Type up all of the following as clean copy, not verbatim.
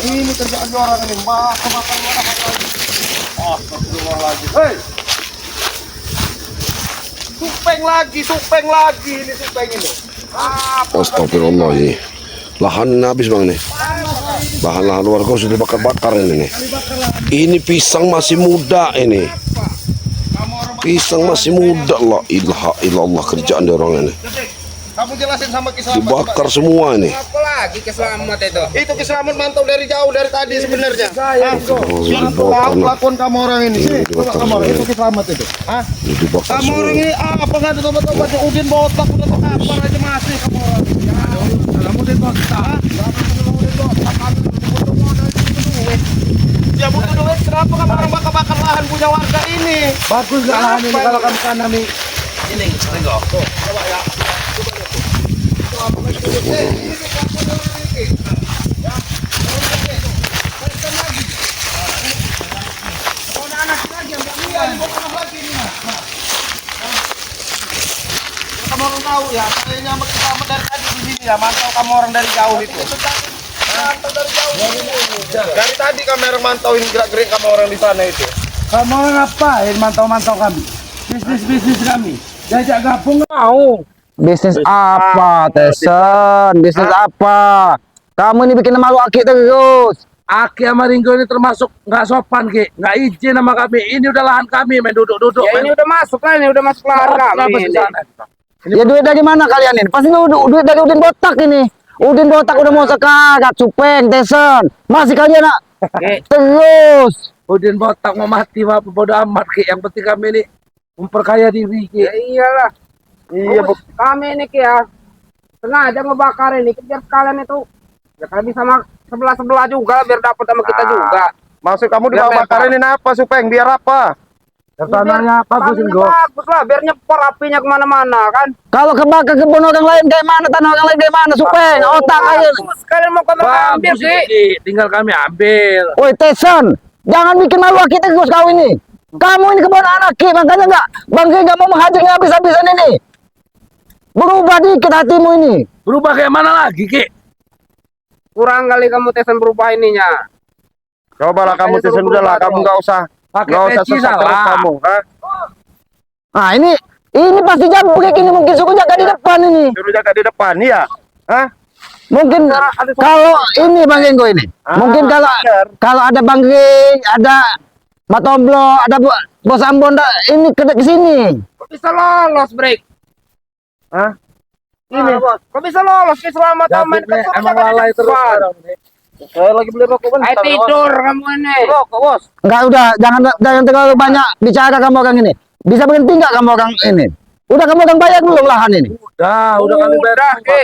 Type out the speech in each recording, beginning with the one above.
Ini kerjaan orang ini, makan lagi. Astagfirullahaladzim. Hei, supeng lagi ini supeng ini. Astagfirullah ini. Lahan habis bang nih. Lahan-lahan warga sudah bakar-bakar ini nih. Ini pisang masih muda ini. Pisang masih muda, la ilaha illallah, kerjaan dia orang ini. Kamu jelasin sama Kiselamat. Dibakar semua ini. Apa lagi Kiselamat itu? Itu Kiselamat mantau dari jauh dari tadi sebenarnya. Oh, Biar tahu dibakar. kelakuan kamu orang ini. Sini, coba dibakar kamu orang semua. itu Kiselamat itu. Hah? Dibakar Kamu semua. orang ini apa nggak ada tobat-tobatnya? Udin botak udah terkapar aja masih kamu orang ini. Kamu Udin botak. Ya butuh duit, kenapa kamu orang bakar-bakar lahan punya warga ini? Bagus nggak lahan ini kalau kamu tanami? Ini enggak. Coba ya. Kamu orang tahu ya, saya nyamuk kamu dari tadi di sini ya, mantau kamu orang dari jauh itu. Mantau dari jauh. Dari tadi kami orang mantauin gerak-gerik kamu orang di sana itu. Kamu orang ngapain mantau-mantau kami? Bisnis kami. Diajak gabung nggak mau. Bisnis apa, Tesen? Bisnis apa? Kamu ini bikin malu Aki terus. Aki sama Ringo ini termasuk nggak sopan, Ki. Nggak izin sama kami. Ini udah lahan kami, main duduk-duduk. Ya ini udah masuk lah, ini udah masuk lahan kami. Ya duit dari mana kalian ini? Pasti duit dari Udin Botak ini. Udin Botak udah mau sekarat, Cupeng, Tesen. Masih kalian nak terus. Udin Botak mau mati, apa bodo amat, Ki. Yang penting kami ini memperkaya diri, Ki. Ya iyalah. Iya, kami ini Ki ya sengaja ngebakar ini biar kalian itu ya kalian bisa sebelah juga biar dapat sama kita juga. Maksud kamu Biar dibakar ini apa, Supeng? Biar apa? Tanahnya bagus, Ringo. Bagus lah, biar nyebar apinya kemana-mana kan. Kalau kebakar kebun orang lain kayak mana, tanah orang lain kayak mana, Supeng? Otak aja. Sekalian mau kami ambil Bagus, Ki. Ki. Tinggal kami ambil. Woi, Tesen, jangan bikin malu Aki terus kau ini. Kamu ini kebun anak Ki, makanya Bang Ki nggak mau menghajarnya habis-habisan ini. Berubah dikit hatimu ini. Berubah kayak mana lagi, Ki? Kurang kali kamu Tesen berubah ininya. Cobalah kamu Makanya Tesen, suruh udahlah, berubah kamu dong. nggak usah Peci sesat terus salah. kamu. Hah? Nah ini pasti jambret ini, mungkin suku jaga di depan ini. Suruh jaga di depan, iya? Hah? Mungkin kalau ini Bang Genggo ini. Mungkin kalau ada Bang Geng, ada Matoblo, ada Bos Ambon, ini ke sini. Kok bisa lolos, Break? Hah? Ini kok bisa lolos Ki selamat aman Jabir, nih, emang lalai terus orang nih. Saya lagi beli rokok bentar. Ayo tidur kamu ini. Rokok, Bos. Enggak, udah jangan terlalu banyak bicara kamu orang ini. Bisa berhenti nggak kamu orang ini? Udah kamu orang bayar belum lahan ini? Udah kami bayar. Udah, Ki.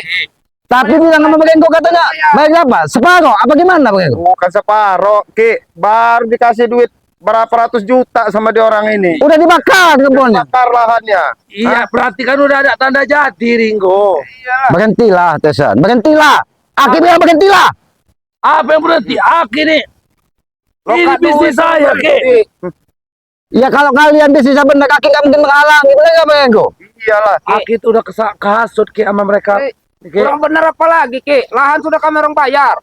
Tapi bilang sama Bang Genggo katanya bayar apa? Separuh apa gimana Bang Genggo? Bukan separoh, Ki. Baru dikasih duit berapa ratus juta sama dia orang ini. Udah dibakar kebunnya. Bakar lahannya. Iya, berarti kan udah ada tanda jadi, Ringo. Berhentilah, Tesen. Berhentilah. Aki bilang berhentilah. Apa yang berhenti? Aki nih. Ini Lokat bisnis dulu, saya, Ki. Ya kalau kalian bisnisnya benar, Aki nggak mungkin menghalangi. Bener nggak Bang Genggo? Iyalah. Aki itu udah kehasut, Ki, sama mereka. Ki. Kurang bener apa lagi, Ki? Lahan sudah kami orang bayar.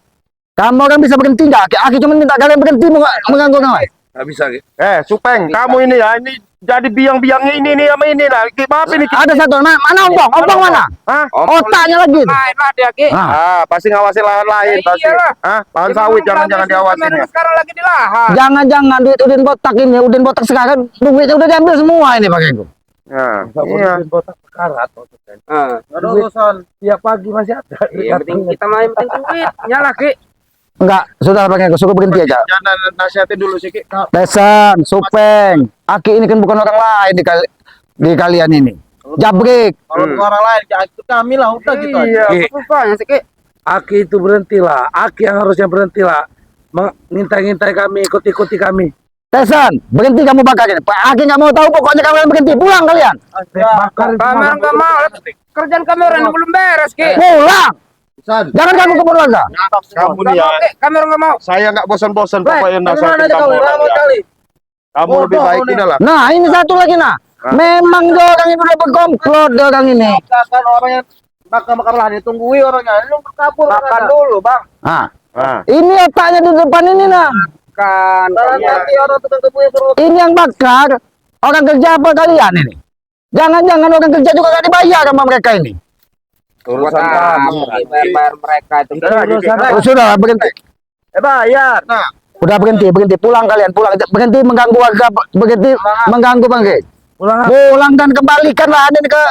Kamu orang bisa berhenti nggak? Aki cuma minta kalian berhenti mengganggu orang lain. Nggak bisa, Ki. Supeng, kamu ini ya, ini jadi biang-biangnya ini sama ini lah. Maaf ini. Ada satu, mana Ompong? Ompong mana? Hah? Otaknya lagi. Lain lah dia, Ki. Pasti ngawasi lahan lain, Ya pasti. iyalah. Lahan Dia sawit memang jangan lagi diawasin kami ya. sekarang lagi di lahan. Jangan-jangan duit Udin Botak ini, Udin Botak sekarang duitnya udah diambil semua ini Bang Genggo. Nah, Nggak boleh iya. bikin botak sekarat. maksudnya. Ada urusan. Tiap pagi masih ada. Yang penting kita main penting duit. Nyala, Ki. Enggak, sudah Bang Genggo, suruh berhenti aja. Jangan nasihatin dulu sih, Ki. Tesen, Supeng, Aki ini kan bukan orang lain di kalian ini. Jabrik. Kalau bukan orang lain, itu kami lah, udah gitu aja. Iya, Ki. susahnya sih, Ki. Aki itu berhentilah. Aki yang harusnya berhentilah. Ngintai-ngintai kami, ikuti kami. Tesen, berhenti kamu bakar ini. Pak Aki nggak mau tahu, pokoknya kalian berhenti. Pulang kalian. Bakarin Kami orang nggak mau. Kerjaan kami orang yang belum beres, Ki. Pulang. San, Jangan ganggu kebun warga. kamu Nggak nih ya. mau, Ki. Kami orang nggak mau. Saya nggak bosan-bosan pokoknya Mana nasihatin aja kamu. kau, lama kali. Kamu lebih baik ini lah. Nah, ini satu lagi nah. Memang dia orang ini udah berkomplot dia orang ini. Kan orang yang bakar lahan ditungguin orangnya. Lu kabur. Makan dulu, Bang. Ah, Nah. Ini otaknya di depan ini nah. Kan. Nanti orang tukang kebun yang suruh. Ini yang bakar orang kerja apa kalian ini? Jangan-jangan orang kerja juga gak dibayar sama mereka ini. Urusan kamu. Bayar mereka itu. Oh, sudah berhenti. Bayar. Nah, Udah berhenti, pulang kalian, pulang. Berhenti mengganggu warga, berhenti mengganggu bangke. Pulang dan kembalikan lahan ini ke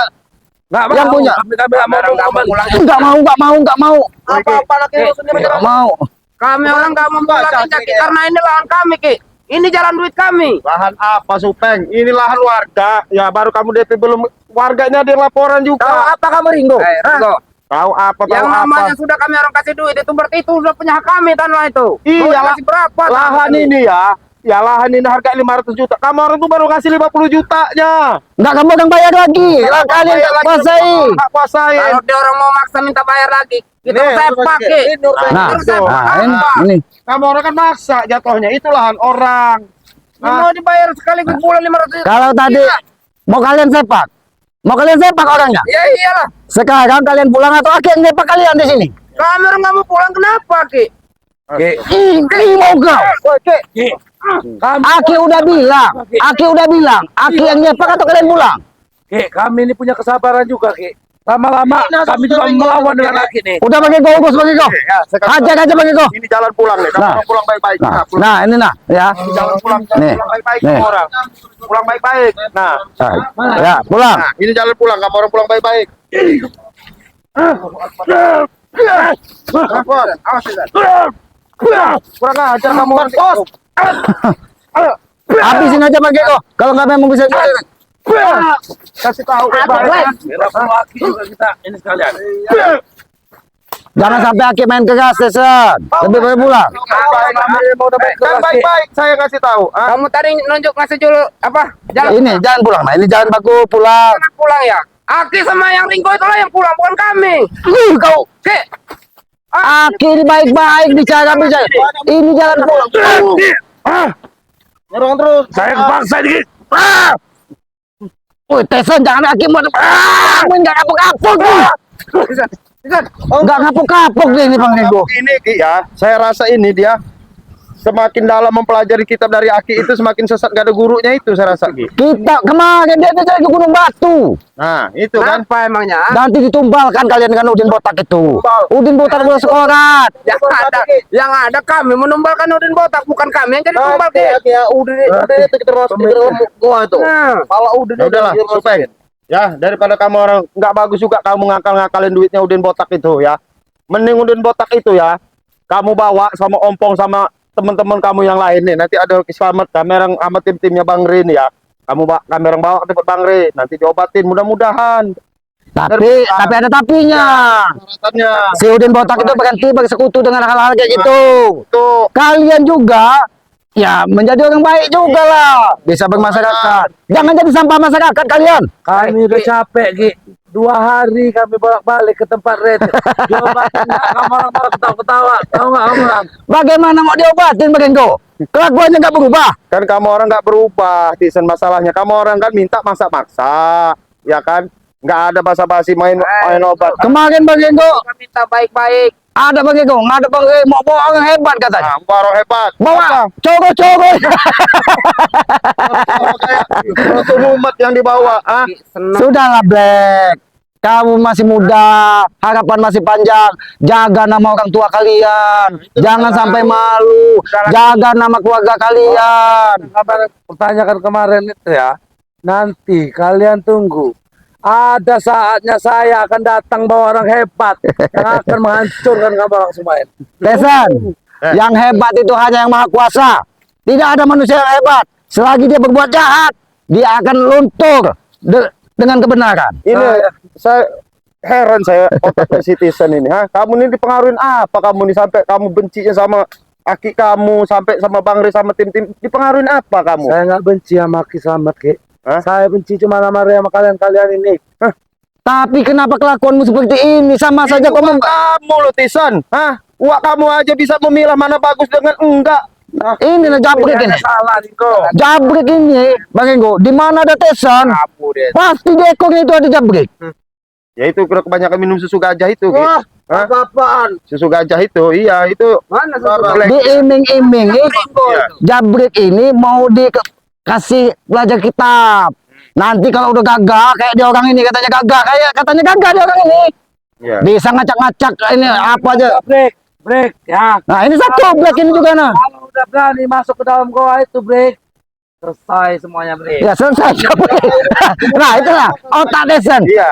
Nggak yang mau. punya. Kami nggak mau kembali. Enggak mau. apa lagi urusannya Enggak mau. Kami orang nggak mau pulang Ki, karena ini lahan kami Ki. Ini jalan duit kami. Lahan apa, Supeng? Ini lahan warga. Ya baru kamu DP belum. Warganya ada yang laporan juga. Apa kamu Ringo? Ringo. Tahu apa? Tahu Yang namanya apa? sudah kami orang kasih duit itu berarti itu sudah punya hak kami tanah itu. Iya, Mau kasih berapa? Lahan tanah ini ya. Ya lahan ini harga 500 juta. Kamu orang tuh baru kasih 50 jutanya. Enggak kamu yang bayar lagi. Lah kalian Bayar tak lagi, kuasai. hak kuasain. Kalau dia orang mau maksa minta bayar lagi, kita Nih, saya urusan pakai. dia. Ini urusan Nah, dia. Tuh. ini. Kamu orang kan maksa jatuhnya. Itu lahan orang. Ini mau dibayar sekaligus bulan 500 juta. Kalau tadi mau kalian sepak. Mau kalian sepak orangnya. Ya iyalah. Sekarang kalian pulang atau Aki yang sepak kalian di sini? Kami orang nggak mau pulang kenapa Ki? Ini mau kau. Aki udah bilang. Aki yang sepak atau kalian pulang? Ki, kami ini punya kesabaran juga, Ki. Lama-lama kami juga melawan dengan laki nih. Udah bagi kau, Gus, bagi kau. Ya, sekarang Hajar aja bagi kau. ini jalan pulang nih. Kamu Nah. orang pulang baik-baik. Nah, pulang. nah ini nah, ya. Ini jalan pulang, Nih. pulang baik-baik Nih. kamu orang. Pulang baik-baik. Nah, Ya, pulang. nah, ini jalan pulang. Kamu orang pulang baik-baik. Telepon, awas ya. Kurang ajar kamu orang. Bos. Habisin aja bagi kau. Kalau nggak memang bisa Kasih tahu. Merah laki juga kita ini sekalian. jangan sampai Aki main keras, Jason. Lebih baik pulang. Kan baik-baik saya kasih tahu. Ah. Kamu tadi nunjuk ngasih dulu apa? Jalan Ini jangan pulang, nah ini jangan baku pulang. pulang ya. Aki sama yang Ringo itulah yang pulang, bukan kami. Kau Ki. Aki ini baik-baik bicara. Ini jalan pulang. Dorong terus. Saya kepaksa dikit. Woi, Jason jangan Aki mau. Nggak kapok-kapok nih. Nggak kapok-kapok nih ini Bang Nego. Ini Ki ya, saya rasa ini dia semakin dalam mempelajari kitab dari Aki itu semakin sesat, gak ada gurunya itu saya rasa Ki. Kita kemarin dia jadi Gunung Batu. Nah, itu kan. Kenapa emangnya? Nanti ditumbalkan kalian dengan Udin Botak itu. Udin Botak boleh sekorat. Yang ada kami menumbalkan Udin Botak, bukan kami yang jadi tumbal Ki. Ya, udah itu kita masuk di dalam gua itu. Nah, Kalau udah udahlah, Supeng. Ya, daripada kamu orang nggak bagus juga kamu ngakal-ngakalin duitnya Udin Botak itu ya. Mending Udin Botak itu ya, kamu bawa sama Ompong sama teman-teman kamu yang lain nih. Nanti ada Selamat kamera sama tim-timnya Bang Rin ya. Kamu kamera bawa ke tempat Bang Rin, nanti diobatin mudah-mudahan. Tapi ada tapinya. Syaratannya Si Udin Botak itu berhenti bersekutu dengan hal-hal kayak gitu. tuh. Kalian juga ya menjadi orang baik juga lah. Bisa bermasyarakat. Jangan jadi sampah masyarakat kalian. Kami udah capek, Ki. 2 hari kami bolak-balik ke tempat red. Jawabannya kamu orang malah ketawa-ketawa. Tahu nggak kamu orang? Bagaimana mau diobatin Bang? Kelakuannya nggak berubah. Kan kamu orang nggak berubah, Tisen, masalahnya kamu orang kan minta maksa-maksa, ya kan? Nggak ada basa-basi main obat. Kemarin Bang kita minta baik-baik. ada Bang ada Bang mau bawa orang hebat katanya. Nah, baru hebat. Bawa cogo-cogo. Itu umat yang dibawa, ah. Senang. Sudahlah Black. Kamu masih muda, harapan masih panjang. Jaga nama orang tua kalian. Jangan sampai malu. Jaga nama keluarga kalian. Pertanyakan kemarin itu ya. Nanti kalian tunggu. Ada saatnya saya akan datang bawa orang hebat yang akan menghancurkan kamu orang semua ini. Tesan, yang hebat itu hanya yang maha kuasa. Tidak ada manusia yang hebat. Selagi dia berbuat jahat, dia akan luntur dengan kebenaran. Ini saya heran saya otaknya Citizen ini, ha? Kamu ini dipengaruhin apa kamu nih sampai kamu bencinya sama Aki kamu sampai sama Bang Riz sama tim-tim dipengaruhin apa kamu? Saya nggak benci sama Ki Slamet, Ki. Hah? Saya benci cuma sama kalian ini. Tapi kenapa kelakuanmu seperti ini? Sama saja Itu kamu. kamu loh Tisan, hah? Wah kamu aja bisa memilah mana bagus dengan enggak. Nah, Ini lah jabrik ini. Salah, Niko. Jabrik ini, Bang Ego. Di mana ada Tesan, Kamu deh. pasti di ekornya itu ada jabrik. ya itu kebanyakan minum susu gajah itu. Ki. Wah, Hah? Apa-apaan? Susu gajah itu, iya itu. Mana susu Black. Diiming-imingi Jabrik ini mau dikasih belajar kitab. Nanti kalau udah gagah kayak dia orang ini katanya gagah dia orang ini. Iya. Bisa ngacak-ngacak ini apa aja. Break ya. Nah, ini satu black ini juga nah. Kalau udah berani masuk ke dalam goa itu break, selesai semuanya break. Ya selesai. Nah, itulah otak desen. Iya.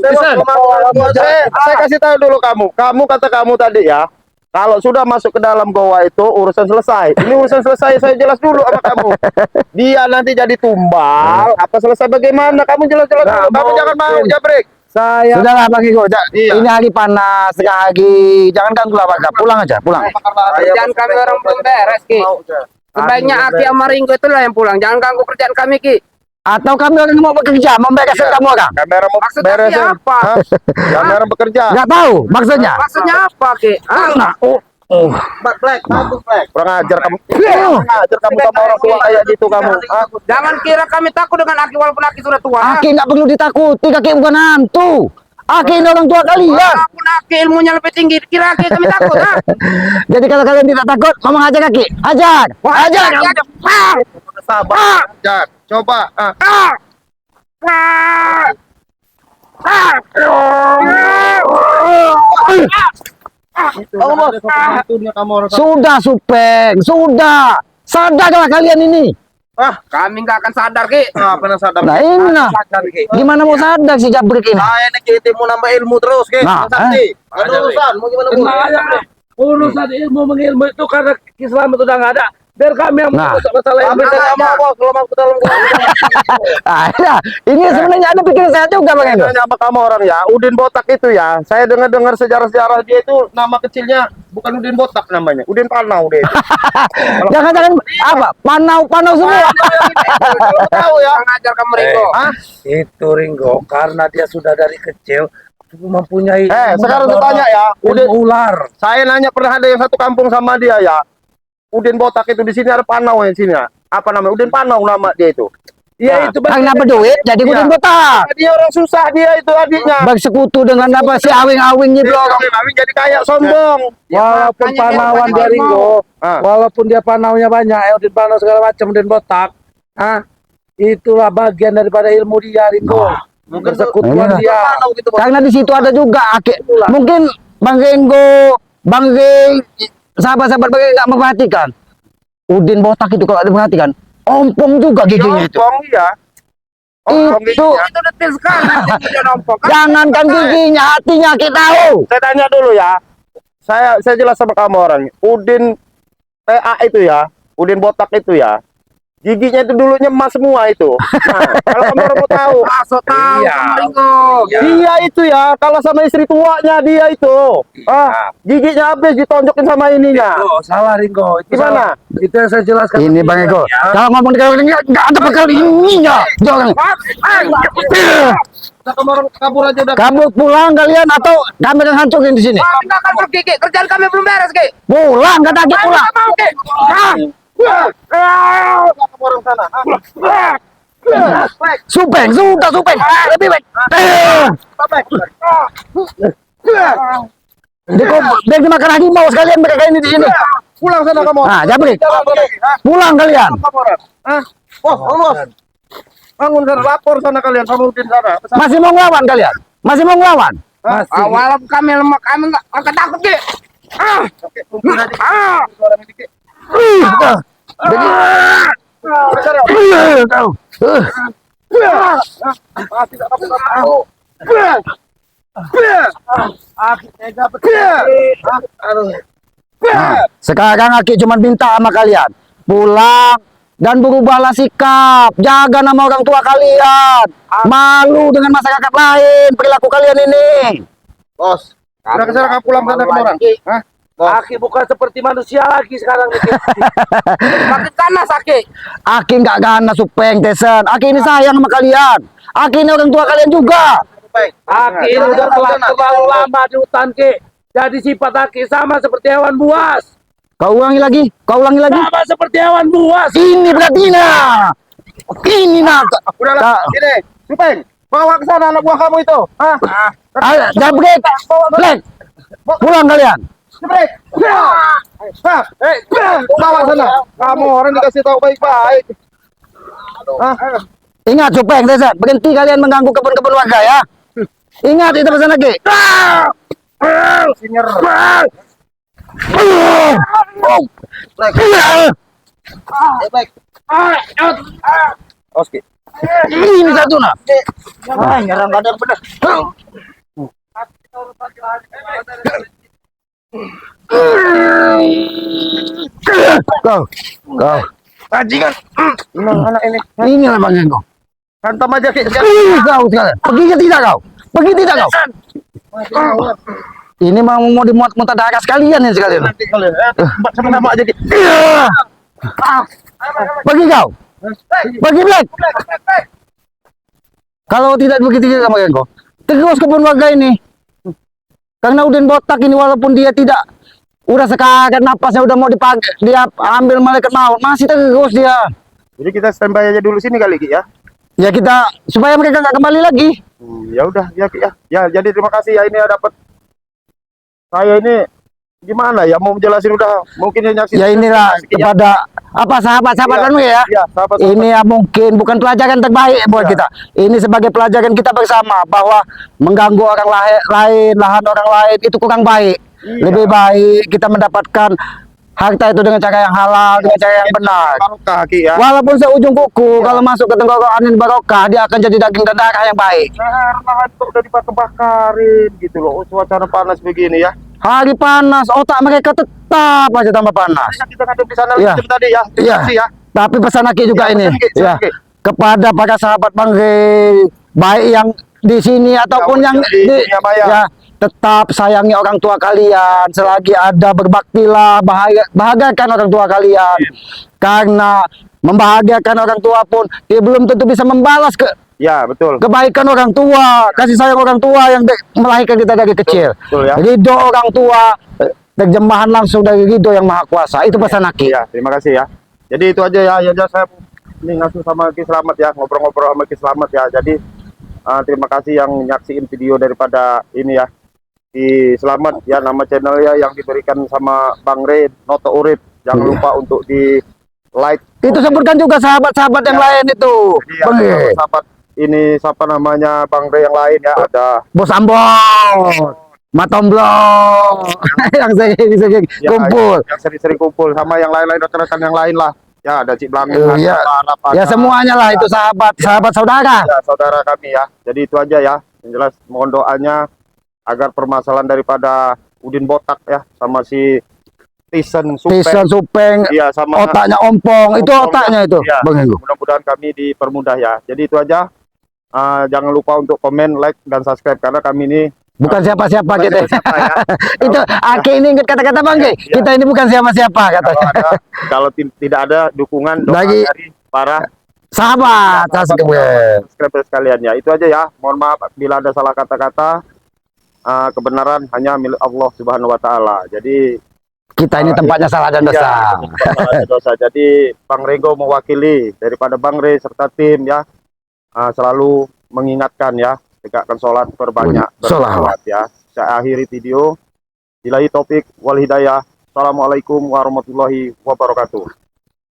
Listen, saya kasih tahu dulu kamu. Kamu kata kamu tadi ya, kalau sudah masuk ke dalam goa itu urusan selesai. Ini urusan selesai, saya jelas dulu sama kamu. Dia nanti jadi tumbal, apa selesai bagaimana? Kamu jelas-jelas dulu. Kamu jangan mau Jabrik. Saya Sudahlah Bang Iko. Iya. Ini hari panas, tengah lagi. Jangan ganggu lah warga. Pulang aja, pulang. Kerjaan kami orang belum beres, Ki. Sebaiknya Aki sama Ringo itulah yang pulang. Jangan ganggu kerjaan kami, Ki. Atau kami orang yang mau bekerja, membereskan kamu orang. Kamera mau Maksud beresin. Aki apa? Hah? Kamera bekerja. Nggak tahu maksudnya. Maksudnya apa, Ki? Ah, Nah, Black, kurang ajar kamu. Kurang ajar kamu sama orang tua kayak gitu kamu. Hah? jangan kira kami takut dengan Aki walaupun Aki sudah tua. Aki nggak perlu ditakuti, kaki bukan hantu. Aki ini orang tua kalian. Walaupun Aki ilmunya lebih tinggi, kira Aki kami takut, ha? Jadi kalau kalian tidak takut, ngomong aja kaki. Hajar, hajar. Aki aja. Ah! Sabar, ajar. Coba. Ah! Ah! Ah! Sudah, Supeng, sudah. Sadarlah kalian ini. Kami nggak akan sadar, Ki. Pernah sadar. Nah ini nah. Gimana mau sadar si Jabrik ini? Saya ini kita mau nambah ilmu terus, Ki. Nah, Sakti. Ada urusan, mau gimana pun. urusan ilmu mengilmu itu karena Islam itu udah nggak ada. Biar kami yang Nah. mengurus masalah ilmu. Kalau mau ke dalam Nah, ini sebenarnya ada pikiran saya juga Bang Endo. Tanya sama kamu orang ya, Udin Botak itu ya. Saya dengar sejarah-sejarah dia itu nama kecilnya bukan Udin Botak namanya, Udin Panau dia. Jangan-jangan apa? Panau semua. Kalau tahu ya. Ngajar kamu, Ringo. Hah? Itu Ringo karena dia sudah dari kecil mempunyai Sekarang saya tanya ya, Udin, ilmu ular. saya nanya pernah ada yang satu kampung sama dia ya. Udin Botak itu di sini ada Panau yang sini ya. Apa namanya? Udin Panau nama dia itu. Iya itu Kan dapat duit jadi Udin Botak. Dia orang susah dia itu adiknya. Bersekutu dengan apa si awing-awing gitu. Kami jadi kayak sombong. Walaupun makanya panawan dia dia banyak Ringo, Ah. walaupun dia panaunya banyak, Udin Panau segala macam, Udin Botak, itulah bagian daripada ilmu dia Ringo. Mungkin Persekutuan Nah, dia. Karena di situ ada juga mungkin Bang Renggo, Bang Reng, sahabat-sahabat Bang Reng nggak memperhatikan. Udin Botak itu kalau diperhatikan, ompong juga giginya itu. Sombong ya. Itu Itu detail sekali. Dia nombok. jangankan giginya, hatinya kita tahu. Saya tanya dulu ya. Saya jelas sama kamu orang. Udin PA itu ya, Udin Botak itu ya. Giginya itu dulunya emas semua itu. Nah, kalau kamu orang mau tahu, So tahu Iya. kamu, Ringo. dia itu ya, kalau sama istri tuanya dia itu, giginya habis ditonjokin sama ininya. Oh, salah Ringo. Itu Gimana? salah. Itu yang saya jelaskan. Ini Bang Eko, kalau ngomong di ini nggak ada bakal ininya. Jangan. Kamu orang kabur aja udah. Kamu pulang kalian atau kami akan hancurin di sini? Kami nggak akan pergi, Ki. Kerjaan kami belum beres, Ki. Pulang, kata Ki pulang. Kami nggak mau, Ki. Kamu orang sana. Supeng, sudah Supeng. Lebih baik. Dia dimakan harimau sekalian mereka ini di sini. Pulang sana kamu. Nah, Jabrik. Pulang kalian. Kamu orang. Bangun. Bangun sana, lapor sana kalian sama Udin sana. Masih mau ngelawan kalian? Masih mau ngelawan? Walaupun kami lemah, kami nggak akan takut, Ki. Nah, sekarang Aki cuma minta sama kalian pulang dan berubahlah sikap, jaga nama orang tua kalian, malu dengan masyarakat lain perilaku kalian ini. Bos, udah kesana kamu pulang sana kamu orang. Hah? Aki bukan seperti manusia lagi sekarang. Makin ganas, Aki. Aki nggak ganas Supeng Tesen, Aki ini sayang sama kalian, Aki ini orang tua kalian juga. Aki ini udah terlalu lama di hutan, Ki. Jadi sifat Aki sama seperti hewan buas. Kau ulangi lagi. Sama seperti hewan buas. Ini berarti nah, ini nah. Udahlah, ini, Supeng. Bawa ke sana anak buah kamu itu. Hah? Ayo, jangan pergi. Black. Pulang kalian. Jebret. Hah? Bawa sana. Kamu orang dikasih tahu baik-baik. Hah? Ingat Supeng, Desa, berhenti kalian mengganggu kebun-kebun warga ya. Ingat itu pesan lagi. Sinyer. Baik. Oke. Ini satu nah. Nyerang badan bener. Kau. Bajingan. Anak ini. Ini lah bang kau. Hantam aja Ki. Kau sekarang. Pergi ke tidak kau? Pergi tidak kau? Ini mau dimuat muntah darah sekalian ini sekalian. Nanti kalian. Sama-sama aja Ki. Pergi kau. Pergi Black. Kalau tidak begitu sama kau, terus kebun warga ini. Karena Udin botak ini walaupun dia tidak udah sekarang napasnya udah mau dipakai, dia ambil malaikat maut, masih terus dia. Jadi kita standby aja dulu sini kali Ki ya. Ya kita supaya mereka nggak kembali lagi. Ya udah ya Ki ya. Ya jadi terima kasih ya ini ya dapat. Saya ini gimana ya mau jelasin udah mungkin yang nyaksiin. Ya inilah Ki, ya. kepada apa sahabat-sahabat Iya, anu ya. Iya, sahabat. Ini ya mungkin bukan pelajaran terbaik buat Iya. kita. Ini sebagai pelajaran kita bersama bahwa mengganggu orang lain, lahan orang lain itu kurang baik. Iya. Lebih baik kita mendapatkan harta itu dengan cara yang halal, dengan cara yang benar. Barokah Ki ya. Walaupun seujung kuku, kalau masuk ke tenggorokan angin barokah, dia akan jadi daging dan darah yang baik. Lahan kok udah dibakar-bakarin gitu loh. Suasana panas begini ya. Hari panas, otak mereka tetap aja tambah panas. Kita ngadep di sana Iya. tadi ya. Terima Iya. kasih ya. Tapi pesan Aki juga Ya, ini, pesan, Ki, pesan, ya, Ki. kepada para sahabat Bang Rey, baik yang di sini ataupun yang di dunia maya. ya, tetap sayangi orang tua kalian. Selagi ada berbaktilah, bahagiakan orang tua kalian. Karena membahagiakan orang tua pun dia belum tentu bisa membalas Ya, betul. kebaikan orang tua, kasih sayang orang tua yang melahirkan kita dari kecil. Betul ya. Ridho orang tua, terjemahan langsung dari ridho yang maha kuasa. Itu pesan Aki. Iya, terima kasih ya. Jadi itu aja ya. Ya udah, saya ini ngasih sama Ki Slamet ya, ngobrol-ngobrol sama Ki Slamet ya. Jadi terima kasih yang nyaksiin video daripada ini ya. Ki Slamet ya, nama channelnya yang diberikan sama Bang Rey, Noto Urip. Jangan lupa untuk di like. Itu sebutkan juga sahabat-sahabat yang lain itu. Jadi Bang ada Rey. sahabat ini siapa namanya Bang Rey yang lain ya, ada Bos Ambon, Matomblong, yang sering ya, kumpul. yang sering-sering kumpul sama yang lain-lain, rekan-rekan yang lain lah. Ya ada Cik Blangin, Iya. ada Pak, Ya semuanya lah itu sahabat saudara. ya, saudara kami ya. Jadi itu aja ya. Yang jelas mohon doanya agar permasalahan daripada Udin botak ya sama si Tison Pisan Supeng, iya sama otaknya ompong, itu Ompong, otaknya itu, ya. Bang Enggo. Mudah-mudahan kami dipermudah ya. Jadi itu aja. Jangan lupa untuk komen, like dan subscribe karena kami ini Bukan siapa-siapa bukan kita. siapa-siapa ya. Itu Aki ini ingat kata-kata Bang Rey. Iya. Kita ini bukan siapa-siapa Kalau katanya. tidak ada dukungan doa Dari- dari para Sahabat, subscriber sekalian ya. Itu aja ya. Mohon maaf bila ada salah kata-kata. Kebenaran hanya milik Allah Subhanahu wa taala. Jadi kita ini tempatnya salah dan dosa. iya, salah dan dosa. Jadi Bang Rego mewakili daripada Bang Rey serta tim ya. Selalu mengingatkan ya, tegakkan sholat, perbanyak bersolawat ya. Saya akhiri video. Billahi taufik wal hidayah. Assalamualaikum warahmatullahi wabarakatuh.